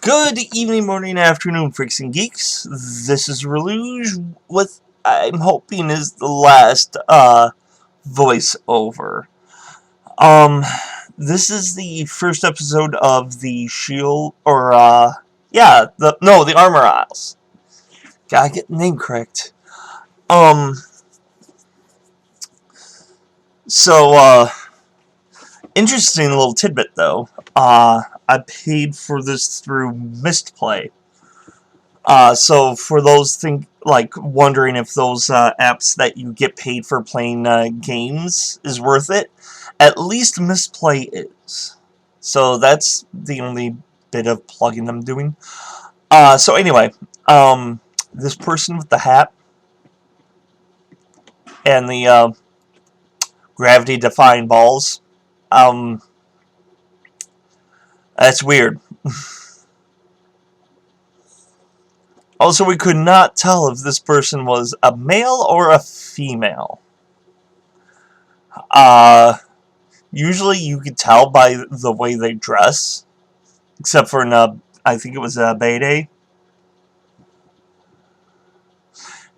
Good evening, morning, afternoon, freaks and geeks. This is Railuge with, I'm hoping, is the last, voiceover. Um, this is the first episode of the Sheild, or, the Armor Isles. Gotta get the name correct. Um, so, interesting little tidbit, though. I paid for this through Mistplay. So for those wondering if those apps that you get paid for playing games is worth it, at least Misplay is. So that's the only bit of plugging I'm doing. So anyway, this person with the hat and the gravity-defying balls, um, that's weird. Also, we could not tell if this person was a male or a female. Usually you could tell by the way they dress, except for I think it was Bede.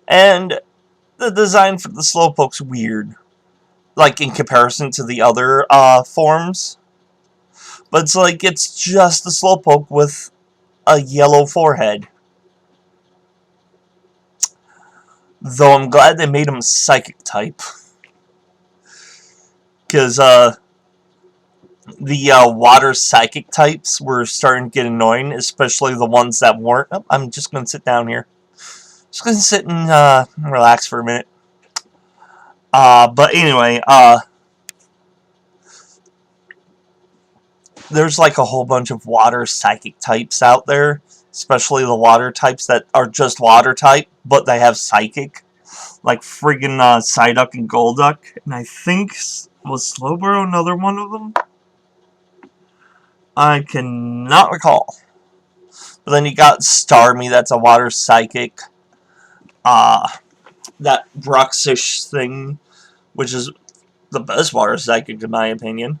And the design for the Slowpoke's weird, like in comparison to the other forms. But it's like it's just a Slowpoke with a yellow forehead. Though I'm glad they made him Psychic type. Because the water Psychic types were starting to get annoying, especially the ones that weren't. Oh, I'm just going to sit down here. Just going to sit and relax for a minute. But anyway, there's like a whole bunch of water psychic types out there, especially the water types that are just water type, but they have psychic, like friggin' Psyduck and Golduck, and I think, was Slowbro another one of them? I cannot recall. But then you got Starmie, that's a water psychic, that Bruxish thing, which is the best water psychic in my opinion.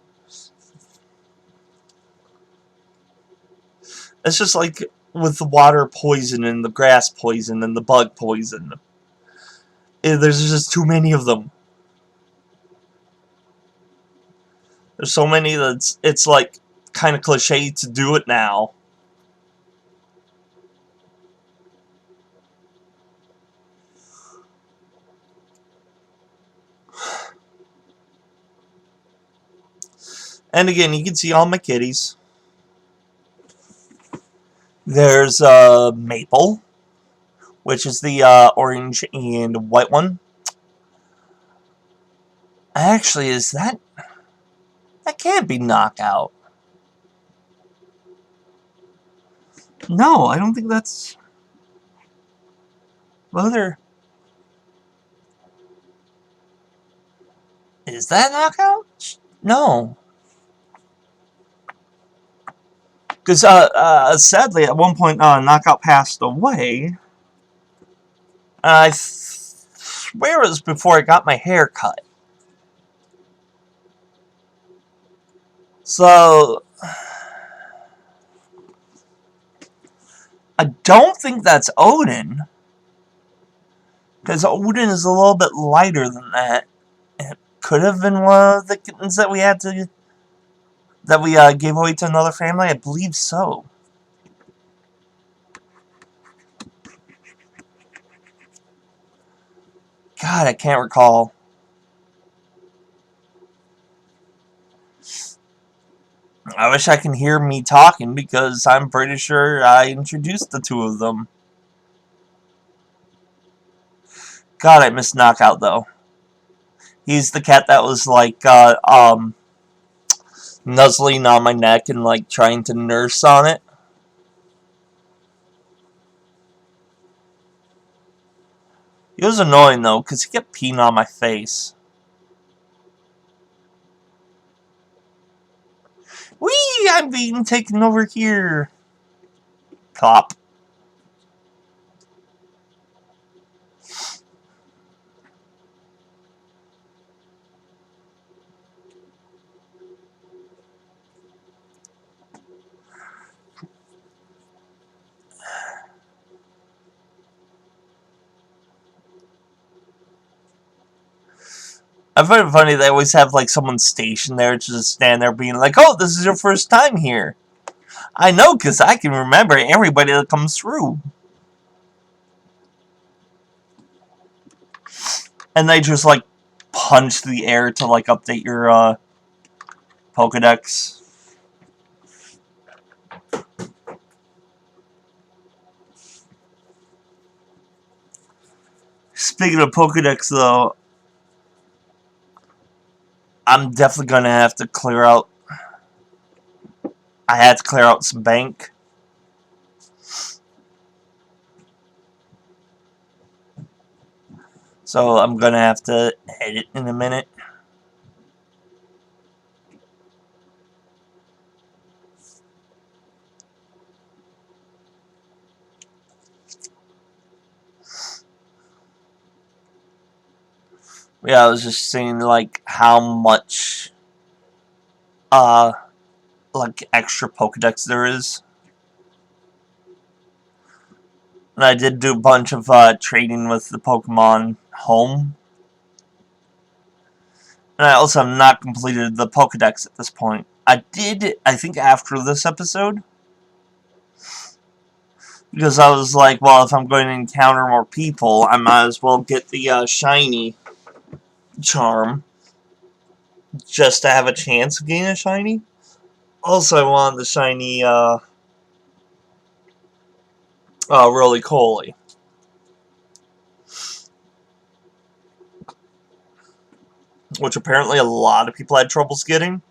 It's just like with the water poison and the grass poison and the bug poison. There's just too many of them. There's so many that it's like kind of cliche to do it now. And again, you can see all my kitties. There's Maple, which is the orange and white one. Actually, is that can't be Knockout. No, I don't think that's whether is that Knockout? No. Because sadly, at one point, Knockout passed away. I swear it was before I got my hair cut. So, I don't think that's Odin. Because Odin is a little bit lighter than that. It could have been one of the kittens that we had to... that we gave away to another family? I believe so. God, I can't recall. I wish I can hear me talking because I'm pretty sure I introduced the two of them. God, I miss Knockout though. He's the cat that was like, nuzzling on my neck and like trying to nurse on it. He was annoying though, because he kept peeing on my face. Whee! I'm being taken over here. Cop. I find it funny they always have like someone stationed there to just stand there being like, "Oh, this is your first time here." I know, because I can remember everybody that comes through. And they just like punch the air to like update your Pokedex. Speaking of Pokedex though, I'm definitely gonna have to clear out. I had to clear out some bank. So I'm gonna have to edit in a minute. Yeah, I was just saying like how much like extra Pokedex there is. And I did do a bunch of trading with the Pokemon home. And I also have not completed the Pokedex at this point. I did, I think, after this episode. Because I was like, well, if I'm going to encounter more people, I might as well get the shiny charm. Just to have a chance of getting a shiny. Also, I want the shiny, Roly-Coly. Which apparently a lot of people had troubles getting.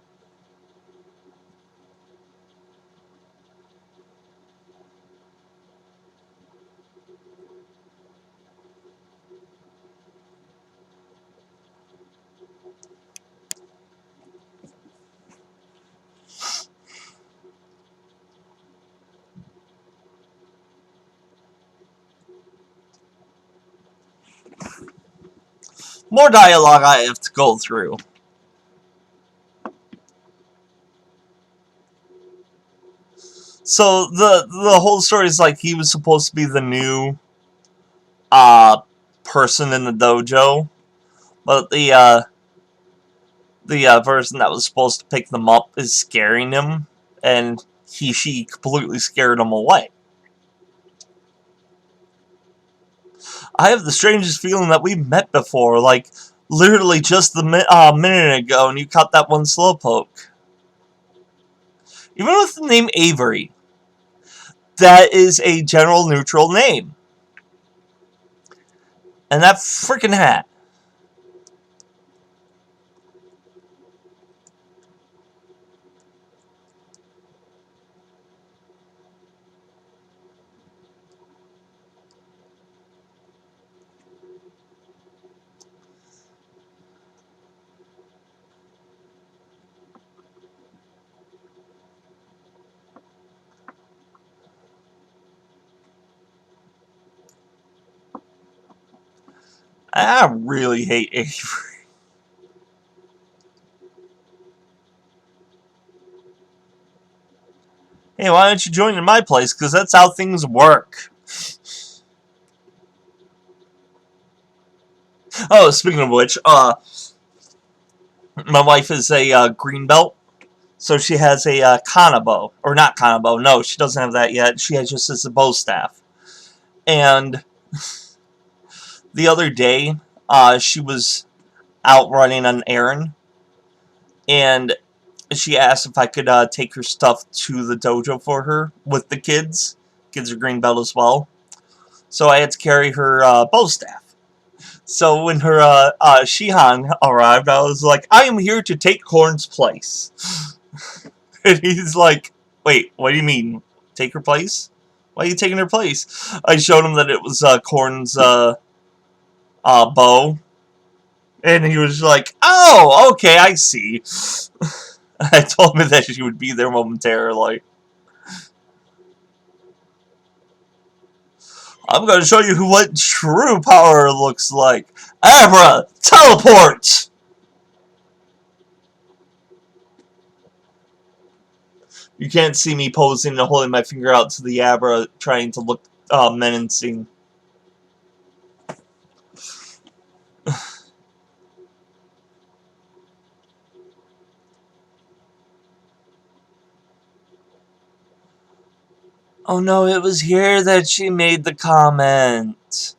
More dialogue I have to go through. So the whole story is like he was supposed to be the new person in the dojo, but the person that was supposed to pick them up is scaring him, and she completely scared him away. I have the strangest feeling that we met before, like literally just the minute ago, and you caught that one slowpoke. Even with the name Avery, that is a general neutral name. And that freaking hat. I really hate Avery. Hey, why don't you join in my place? Because that's how things work. Oh, speaking of which, my wife is a green belt, so she has a Kanabo. Or not Kanabo, no, she doesn't have that yet. She has just as a bow staff. And the other day, she was out running an errand, and she asked if I could take her stuff to the dojo for her with the kids. Kids are green belt as well. So I had to carry her bow staff. So when her Shihan arrived, I was like, I am here to take Korn's place. And he's like, wait, what do you mean? Take her place? Why are you taking her place? I showed him that it was Korn's bow. And he was like, oh, okay, I see. I told him that she would be there momentarily. I'm going to show you what true power looks like. Abra, teleport! You can't see me posing and holding my finger out to the Abra, trying to look menacing. Oh no, it was here that she made the comment.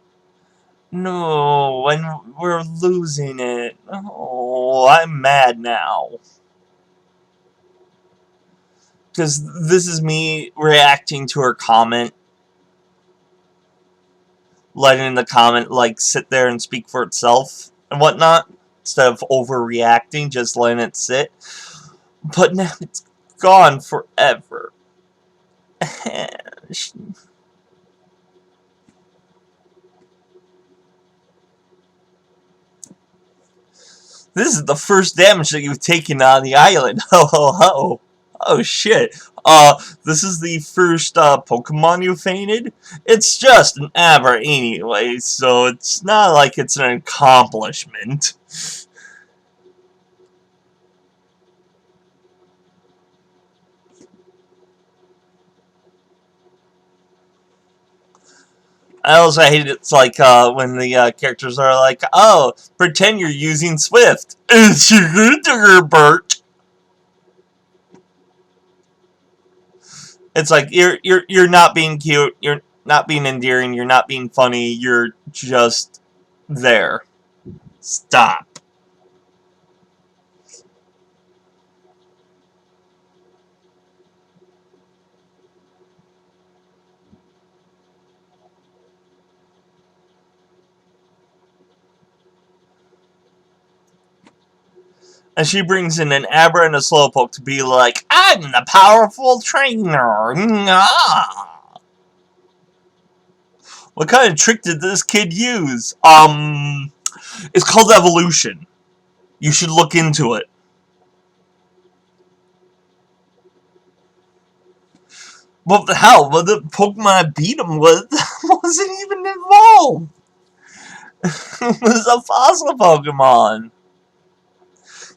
No, and we're losing it. Oh, I'm mad now. Because this is me reacting to her comment. Letting the comment, like, sit there and speak for itself and whatnot. Instead of overreacting, just letting it sit. But now it's gone forever. This is the first damage that you've taken on the island. Ho ho ho. Oh shit. This is the first Pokemon you fainted? It's just an Aber anyway, so it's not like it's an accomplishment. I also hate it's like when the characters are like, "Oh, pretend you're using Swift." It's Bert. It's like you're not being cute, you're not being endearing, you're not being funny, you're just there. Stop. And she brings in an Aber and a Slowpoke to be like, I'm the powerful trainer. Nah. What kind of trick did this kid use? It's called evolution. You should look into it. What the hell? Well, the Pokemon I beat him with wasn't even involved. It was a fossil Pokemon.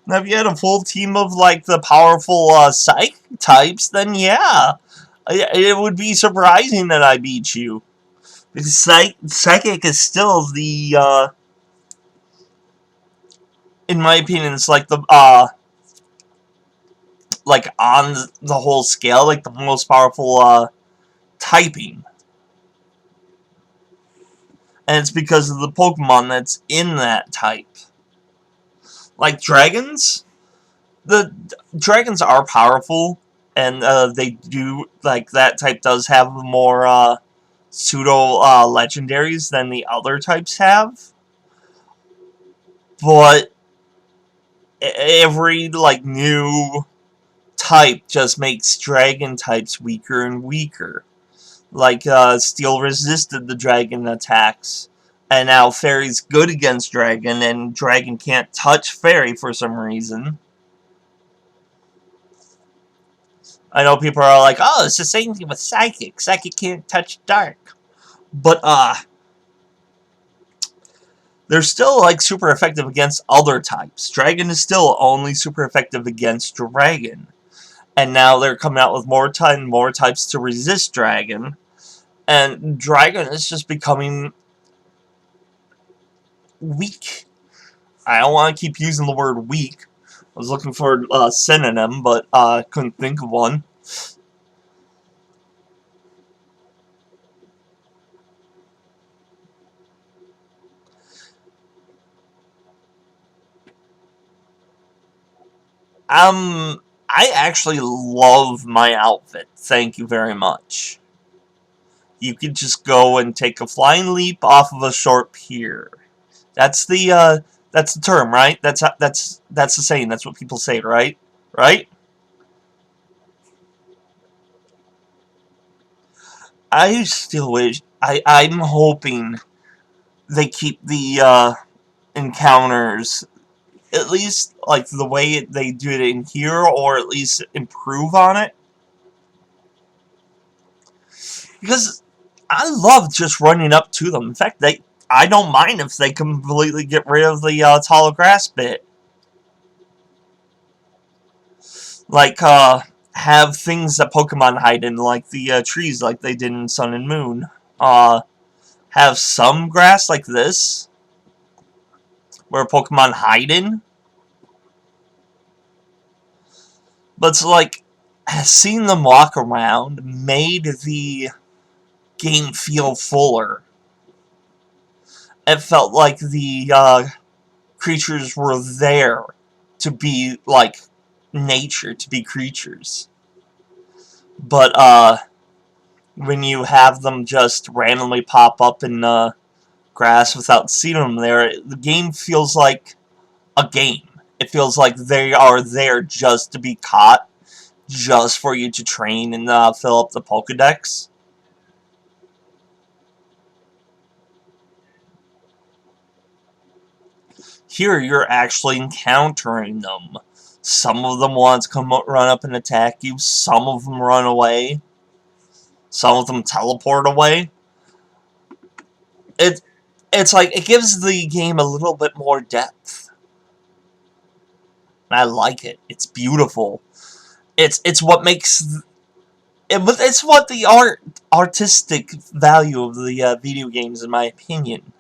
Now, if you had a full team of, like, the powerful Psychic types, then yeah. It would be surprising that I beat you. Because Psychic is still the, in my opinion, it's like the, like, on the whole scale, like, the most powerful, typing. And it's because of the Pokemon that's in that type. Like, dragons? The dragons are powerful, and they do, like, that type does have more pseudo legendaries than the other types have. But every, like, new type just makes dragon types weaker and weaker. Like, Steel resisted the dragon attacks, and now Fairy's good against dragon, and dragon can't touch Fairy for some reason. I know people are like, oh, it's the same thing with Psychic. Psychic can't touch Dark. But, they're still, like, super effective against other types. Dragon is still only super effective against Dragon. And now they're coming out with more types to resist Dragon. And Dragon is just becoming weak. I don't want to keep using the word weak. I was looking for a synonym, but couldn't think of one. I actually love my outfit. Thank you very much. You could just go and take a flying leap off of a short pier. That's the term, right? That's the saying. That's what people say, right? Right? I still wish. I'm hoping they keep the encounters at least like the way they do it in here, or at least improve on it. Because I love just running up to them. In fact, I don't mind if they completely get rid of the tall grass bit. Like, have things that Pokemon hide in, like the trees, like they did in Sun and Moon. Have some grass like this, where Pokemon hide in. But it's like, seeing them walk around made the game feel fuller. It felt like the creatures were there to be like nature, to be creatures. But when you have them just randomly pop up in grass without seeing them there, the game feels like a game. It feels like they are there just to be caught, just for you to train and fill up the Pokedex. Here, you're actually encountering them. Some of them want to come run up and attack you. Some of them run away. Some of them teleport away. It's like it gives the game a little bit more depth. I like it. It's beautiful. It's what makes it's what the artistic value of the video games, in my opinion.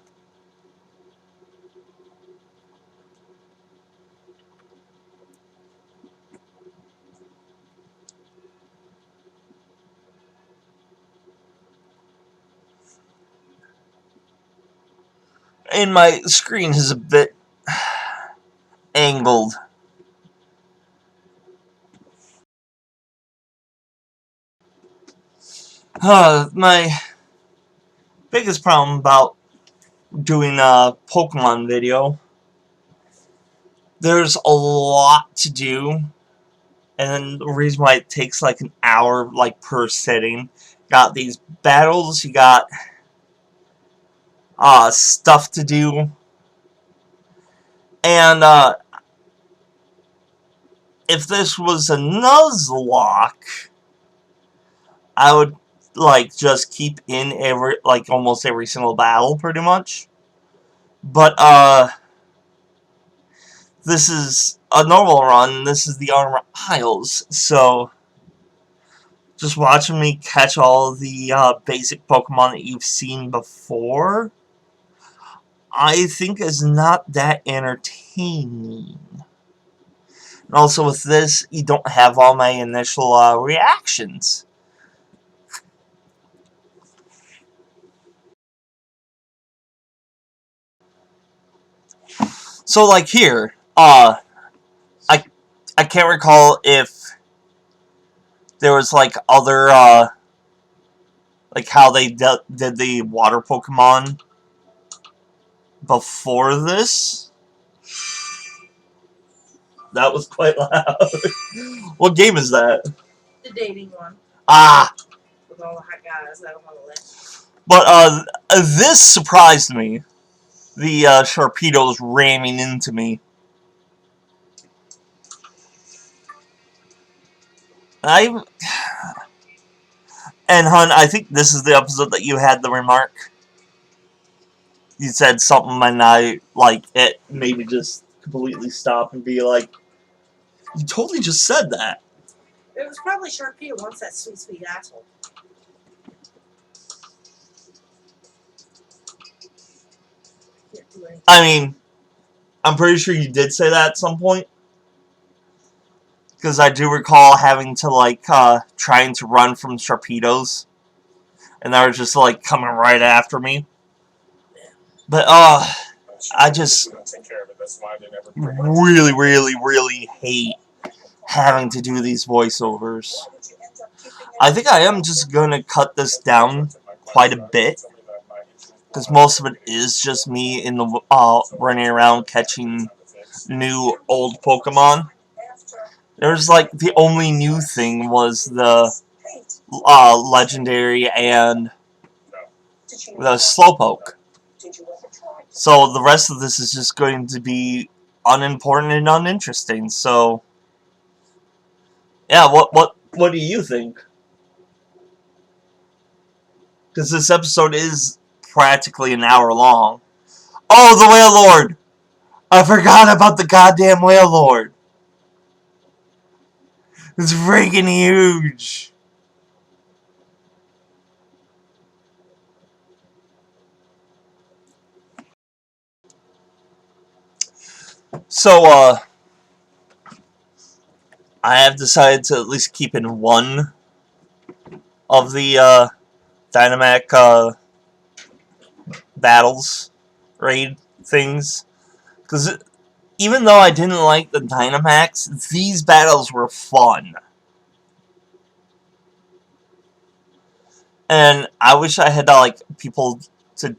And my screen is a bit angled. My biggest problem about doing a Pokemon video, there's a lot to do, and the reason why it takes like an hour like per setting. Got these battles, you got stuff to do, and if this was a Nuzlocke, I would like just keep in every almost every single battle pretty much. But this is a normal run, this is the Armor Isles, so just watching me catch all the basic Pokemon that you've seen before, I think is not that entertaining. And also with this, you don't have all my initial reactions. So like here, I can't recall if there was like other like how they did the water Pokemon before this. That was quite loud. What game is that? The dating one. Ah! With all the hot guys that I'm on the list. But this surprised me. The Sharpedo's ramming into me. And Hun, I think this is the episode that you had the remark. You said something and I, like, it made me just completely stop and be like, you totally just said that. It was probably Sharpedo wants that sweet, sweet asshole. I mean, I'm pretty sure you did say that at some point. Because I do recall having to, like, trying to run from Sharpedos. And they were just, like, coming right after me. But, I just really, really, really hate having to do these voiceovers. I think I am just going to cut this down quite a bit. Because most of it is just me in the running around catching new old Pokemon. There's like the only new thing was the legendary and the Slowpoke. So the rest of this is just going to be unimportant and uninteresting. So yeah, what do you think? Because this episode is practically an hour long. Oh, the Whale Lord! I forgot about the goddamn Whale Lord. It's freaking huge. So, I have decided to at least keep in one of the Dynamac battles, raid things. Because even though I didn't like the Dynamax, these battles were fun. And I wish I had like people to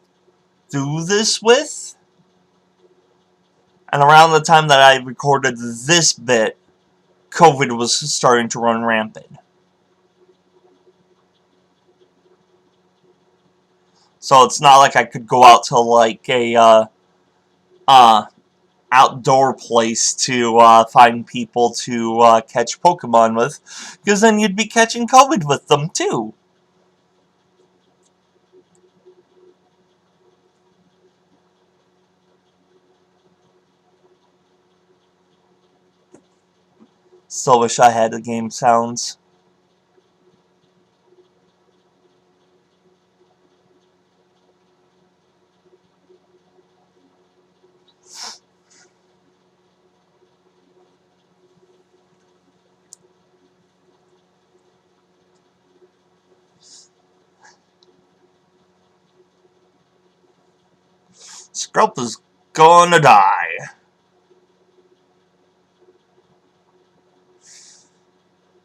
do this with. And around the time that I recorded this bit, COVID was starting to run rampant. So it's not like I could go out to like a outdoor place to find people to catch Pokemon with, because then you'd be catching COVID with them too. Still wish I had the game sounds. Scrub is gonna die.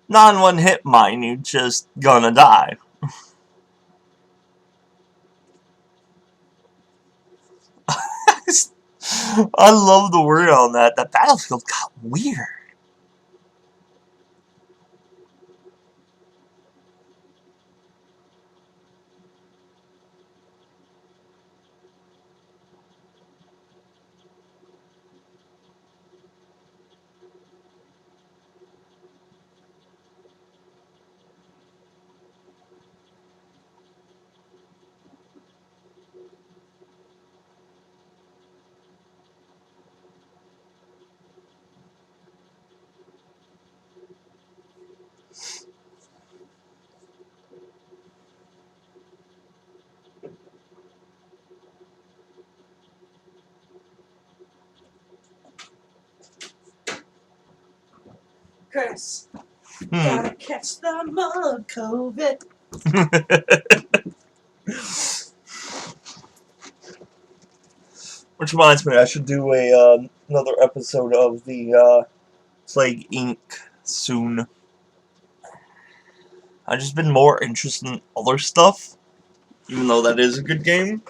Non-one hit mine, you just gonna die. I love the word on that. That battlefield got weird. Chris, gotta catch the mug COVID. Which reminds me, I should do a another episode of the Plague Inc. soon. I've just been more interested in other stuff, even though that is a good game.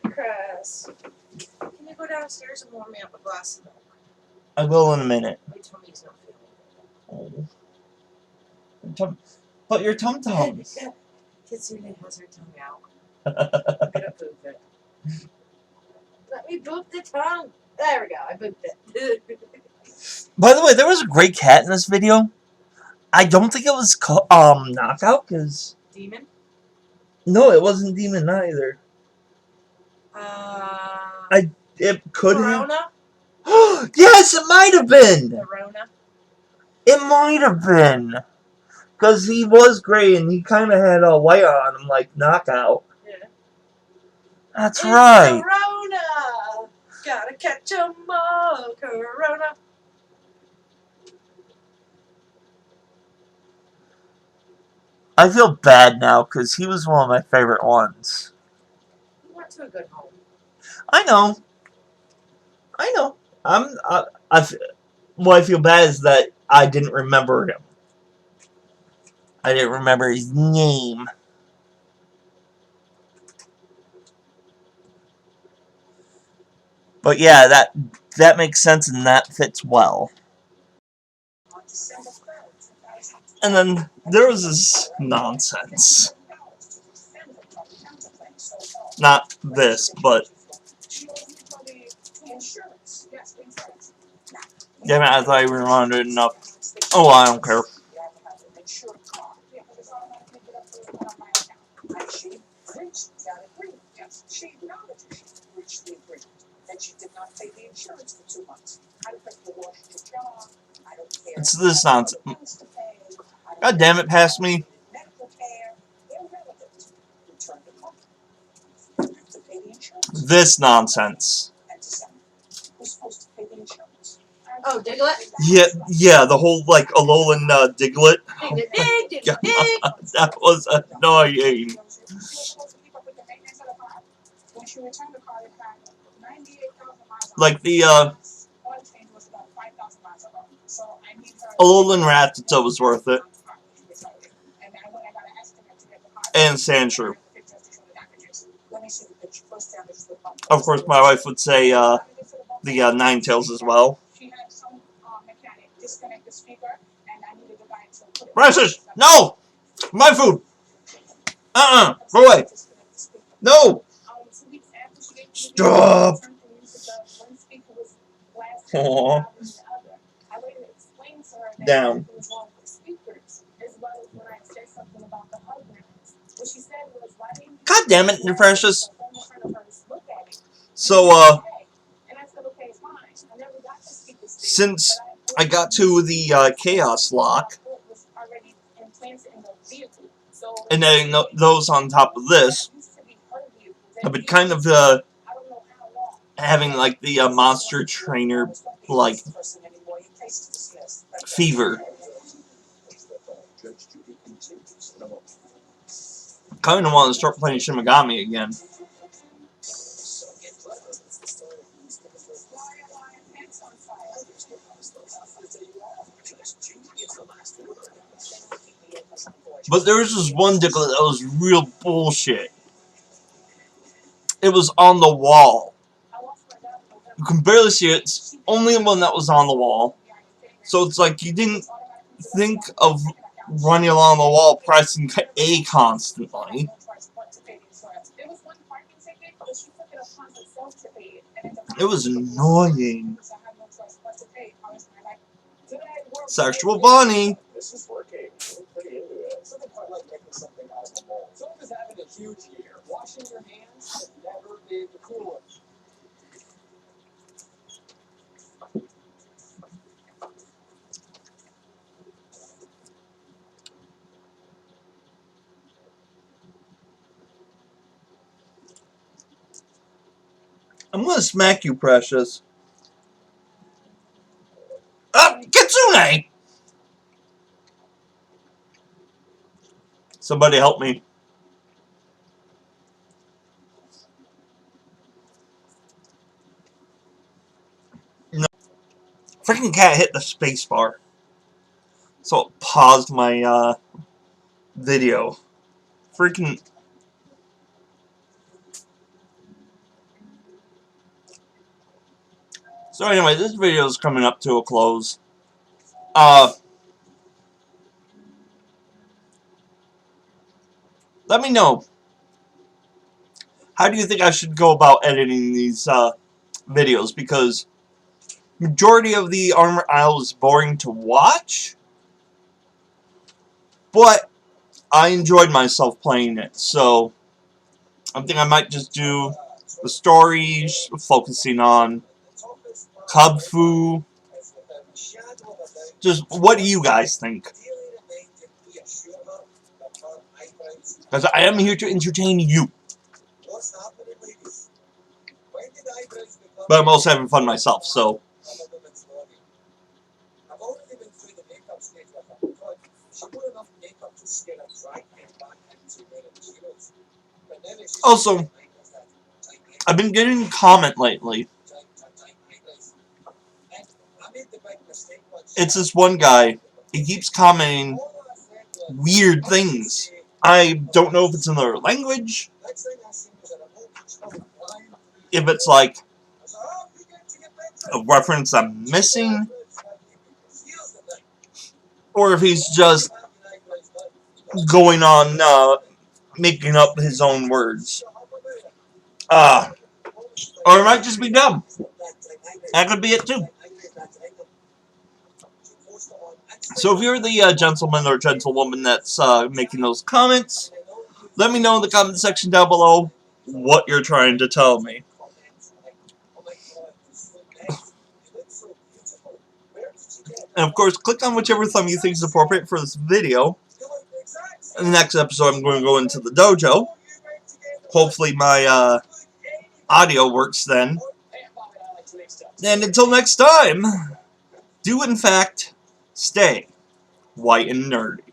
Chris, can you go downstairs and warm me up a glass of milk? I will in a minute. My tummy's not feeling Oh. But your tum-tums. Kitsune has her tongue out. I'm gonna poop it. Let me boop the tongue. There we go. I booped it. By the way, there was a gray cat in this video. I don't think it was Knockout, because... Demon? No, it wasn't Demon either. It could have... Corona? Yes, it might have been! Corona? It might have been. Because he was gray and he kind of had a white on him, like Knockout. Yeah. That's right. Corona! Gotta catch 'em all, Corona. I feel bad now because he was one of my favorite ones. He went to a good home. I know. What I feel bad is that I didn't remember him. I didn't remember his name. But yeah, that makes sense and that fits well. And then there was this nonsense. Not this, but... Damn it, I thought you reminded enough. Oh, I don't care. It's this nonsense. God damn it, past me. This nonsense. Oh, Diglett? Yeah, the whole, like, Alolan Diglett. Oh my god, that was annoying. Like, the, Alolan Rattata was worth it. And Sandshrew. Of course, my wife would say, the, Ninetales as well. Precious! No! My food! Go away! No! Stop! Aww. Down. God damn it, you're Precious. So, since I got to the, Chaos Lock, and then those on top of this, I've been kind of, having, like, the, Monster Trainer, like, fever. Kind of want to start playing Shin Megami again. But there was this one Diglett that was real bullshit. It was on the wall. You can barely see it. It's only one that was on the wall. So it's like you didn't think of running along the wall pressing A constantly. It was annoying. Sexual Bonnie. I'm gonna smack you, Precious. Kitsune! Somebody help me. No. Freaking cat hit the space bar. So it paused my, video. Freaking... So anyway, this video is coming up to a close. Let me know. How do you think I should go about editing these, videos? Because majority of the Armor Isle is boring to watch. But I enjoyed myself playing it. So I think I might just do the stories, focusing on Kung Fu. Just, what do you guys think? Because I am here to entertain you. But I'm also having fun myself, so. Also, I've been getting a comment lately. It's this one guy. He keeps commenting weird things. I don't know if it's in their language. If it's like a reference I'm missing. Or if he's just going on making up his own words. Or it might just be dumb. That could be it too. So if you're the gentleman or gentlewoman that's making those comments, let me know in the comment section down below what you're trying to tell me. And of course, click on whichever thumb you think is appropriate for this video. In the next episode, I'm going to go into the dojo. Hopefully my audio works then. And until next time, do in fact stay white and nerdy.